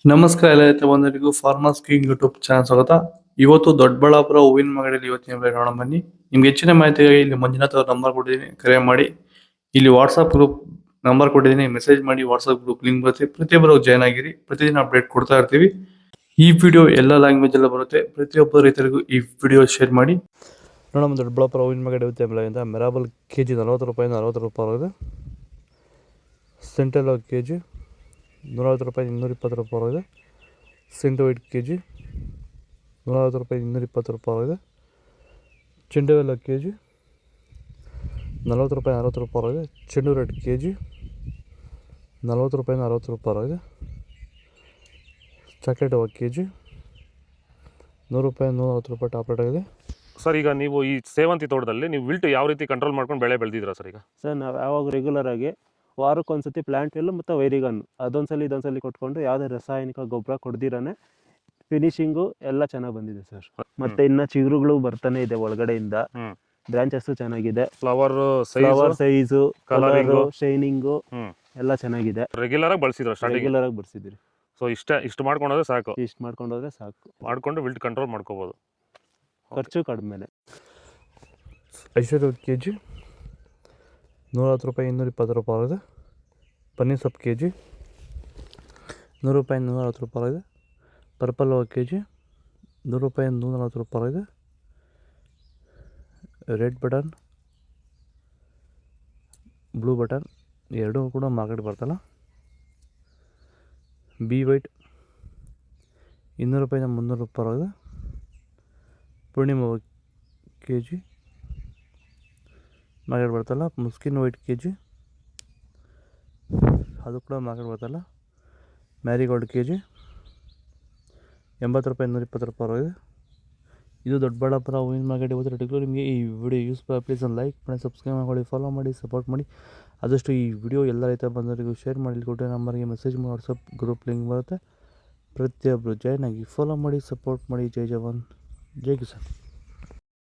ನಮಸ್ಕಾರ ಎಲ್ಲ ರೈತ ಬಂಧುಗಳಿಗೂ ಫಾರ್ಮರ್ಸ್ ಕಿಂಗ್ ಯೂಟ್ಯೂಬ್ ಚಾನಲ್ ಸ್ವಾಗತ. ಇವತ್ತು ದೊಡ್ಡಬಳ್ಳಾಪುರ ಹೂವಿನ ಮಾರ್ಕೆಟಲ್ಲಿ ಇವತ್ತಿನ ಬೆಲೆ ನೋಡೋಣ ಬನ್ನಿ. ನಿಮ್ಗೆ ಹೆಚ್ಚಿನ ಮಾಹಿತಿಗಾಗಿ ಇಲ್ಲಿ ಮಂಜುನಾಥ್ ಅವ್ರ ನಂಬರ್ ಕೊಟ್ಟಿದ್ದೀನಿ, ಕರೆ ಮಾಡಿ. ಇಲ್ಲಿ ವಾಟ್ಸ್ಆಪ್ ಗ್ರೂಪ್ ನಂಬರ್ ಕೊಟ್ಟಿದ್ದೀನಿ, ಮೆಸೇಜ್ ಮಾಡಿ. ವಾಟ್ಸ್ಆಪ್ ಗ್ರೂಪ್ ಲಿಂಕ್ ಬರುತ್ತೆ, ಪ್ರತಿಯೊಬ್ಬರು ಜಾಯ್ನ್ ಆಗಿರಿ. ಪ್ರತಿದಿನ ಅಪ್ಡೇಟ್ ಕೊಡ್ತಾ ಇರ್ತೀವಿ. ಈ ವಿಡಿಯೋ ಎಲ್ಲ ಲ್ಯಾಂಗ್ವೇಜ್ ಎಲ್ಲ ಬರುತ್ತೆ. ಪ್ರತಿಯೊಬ್ಬ ರೈತರಿಗೂ ಈ ವಿಡಿಯೋ ಶೇರ್ ಮಾಡಿ. ನೋಡೋಣ ದೊಡ್ಡಬಳ್ಳಾಪುರ ಹೂವಿನ ಮಾರ್ಕೆಟ್ ಇವತ್ತಿನ ಬೆಲೆಯಿಂದ ಮೆರಾಬಲ್ ಕೆಜಿ 40 ರೂಪಾಯಿಂದ 60 ರೂಪಾಯಿ ಇದೆ. ಸೆಂಟ್ರಲ್ ಕೆಜಿ 150 ರೂಪಾಯಿ 220 ರೂಪಾಯಿ ಇದೆ. ಸೆಂಟು ವೈಟ್ ಕೆ ಜಿ 150 ರೂಪಾಯಿ 220 ರೂಪಾಯಿ ಇದೆ. ಚೆಂಡುವೆಲ್ಲ ಕೆ ಜಿ 40 ರೂಪಾಯಿ 60 ರೂಪಾಯಿ ಇದೆ. ಚೆಂಡು ರೆಡ್ ಕೆ ಜಿ 40 ರೂಪಾಯಿಂದ 60 ರೂಪಾಯಿ ಇದೆ. ಚಾಕ್ಲೇಟ್ ಹೂವು ಕೆ ಜಿ 100 ರೂಪಾಯಿ 160 ರೂಪಾಯಿ ಟಾಪ್ ರೇಟ್ ಆಗಿದೆ. ಸರ್, ಈಗ ನೀವು ಈ ಸೇವಂತಿ ತೋಟದಲ್ಲಿ ನೀವು ವಿಲ್ಟ್ ಯಾವ ರೀತಿ ಕಂಟ್ರೋಲ್ ಮಾಡ್ಕೊಂಡು ಬೆಳೆ ಬೆಳೆದಿದ್ದೀರಾ ಸರ್? ಈಗ ಸರ್ ನಾವು ಯಾವಾಗ ರೆಗ್ಯುಲರ್ ಆಗಿ ವಾರಕ್ಕೊಂದ್ಸತಿ ಪ್ಲಾಂಟ್ ಎಲ್ಲು ಮತ್ತು ವೈರಿಗನ್ ಅದೊಂದ್ಸಲಿ ಇದೊಂದ್ಸಲಿ ಕೊಟ್ಕೊಂಡು ಯಾವುದೇ ರಾಸಾಯನಿಕ ಗೊಬ್ಬರ ಕೊಡ್ದಿರಾನೆ ಫಿನಿಶಿಂಗು ಎಲ್ಲ ಚೆನ್ನಾಗಿ ಬಂದಿದೆ ಸರ್. ಮತ್ತೆ ಇನ್ನು ಚಿಗುರುಗಳು ಬರ್ತಾನೆ ಇದೆ ಒಳಗಡೆಯಿಂದ. ಬ್ರಾಂಚಸ್ ಚೆನ್ನಾಗಿದೆ. ಫ್ಲವರ್ ಸೈಜು, ಕಲರು, ಶೈನಿಂಗು ಎಲ್ಲ ಚೆನ್ನಾಗಿದೆ. ರೆಗ್ಯುಲರ್ ಆಗಿ ಬಳಸಿದ್ರು ಸ್ಟಾರ್ಟಿಂಗ್? ರೆಗ್ಯುಲರ್ ಆಗಿ ಬಳಸಿದ್ರಿ. ಸೊ ಇಷ್ಟು ಮಾಡ್ಕೊಂಡ್ರೆ ಸಾಕು. ಇಷ್ಟು ಮಾಡ್ಕೊಂಡೋದ್ರೆ ಸಾಕು. ಮಾಡ್ಕೊಂಡು ವಿಲ್ಟ್ ಕಂಟ್ರೋಲ್ ಮಾಡ್ಕೋಬೋದು. ಖರ್ಚು ಕಡಿಮೆನೆ. ಐಶ್ವರ್ಯ ಕೆ ಜಿ 110 ರೂಪಾಯಿ 220 ರೂಪಾಯಿ ಇದೆ. ಪನ್ನೀರ್ ಸೊಪ್ಪು ಕೆ ಜಿ 100 ರೂಪಾಯಿ 160 ರೂಪಾಯಿ ಇದೆ. ಪರ್ಪಲ್ ಹೂವು ಕೆ ಜಿ 100 ರೂಪಾಯಿ 140 ರೂಪಾಯಿ ಇದೆ. ರೆಡ್ ಬಟನ್, ಬ್ಲೂ ಬಟನ್ ಎರಡೂ ಕೂಡ ಮಾರ್ಕೆಟ್ ಬರ್ತಲ್ಲ. ಬಿ ವೈಟ್ 200 ರೂಪಾಯಿಂದ 300 ರೂಪಾಯಿ ಇದೆ. ಪೂರ್ಣಿಮಾ ಹೂವು ಕೆ ಜಿ ಮಾರ್ಕೆಟ್ ಬರ್ತಲ್ಲ. ಮುಸ್ಕಿನ್ ವೈಟ್ ಕೆ ಜಿ ಅದು ಕೂಡ ಮಾರ್ಕೆಟ್ ಬರ್ತಲ್ಲ. ಮ್ಯಾರಿಗೋಲ್ಡ್ ಕೆ ಜಿ 80 ರೂಪಾಯಿ 120 ರೂಪಾಯಿ ಇದೆ. ಇದು ದೊಡ್ಡಬಳ್ಳಾಪುರ ಹೂವಿನ ಮಾರ್ಕೆಟ್ ಇವತ್ತು ರೇಟಿಗೂ. ನಿಮಗೆ ಈ ವಿಡಿಯೋ ಯೂಸ್ ಪ್ಲೀಸ್ ಒಂದು ಲೈಕ್ ಮಾಡಿ, ಸಬ್ಸ್ಕ್ರೈಬ್ ಮಾಡಿ, ಫಾಲೋ ಮಾಡಿ, ಸಪೋರ್ಟ್ ಮಾಡಿ. ಆದಷ್ಟು ಈ ವಿಡಿಯೋ ಎಲ್ಲ ರೈತ ಬಂದವರಿಗೂ ಶೇರ್ ಮಾಡಿ. ಕೊಟ್ಟರೆ ನಂಬರ್ಗೆ ಮೆಸೇಜ್ ಮಾಡಿ. ವಾಟ್ಸಪ್ ಗ್ರೂಪ್ ಲಿಂಕ್ ಬರುತ್ತೆ, ಪ್ರತಿಯೊಬ್ಬರು ಜಾಯ್ನ್ ಆಗಿ ಫಾಲೋ ಮಾಡಿ, ಸಪೋರ್ಟ್ ಮಾಡಿ. ಜೈ ಜವಾನ್, ಜೈ ಕಿಸಾನ್.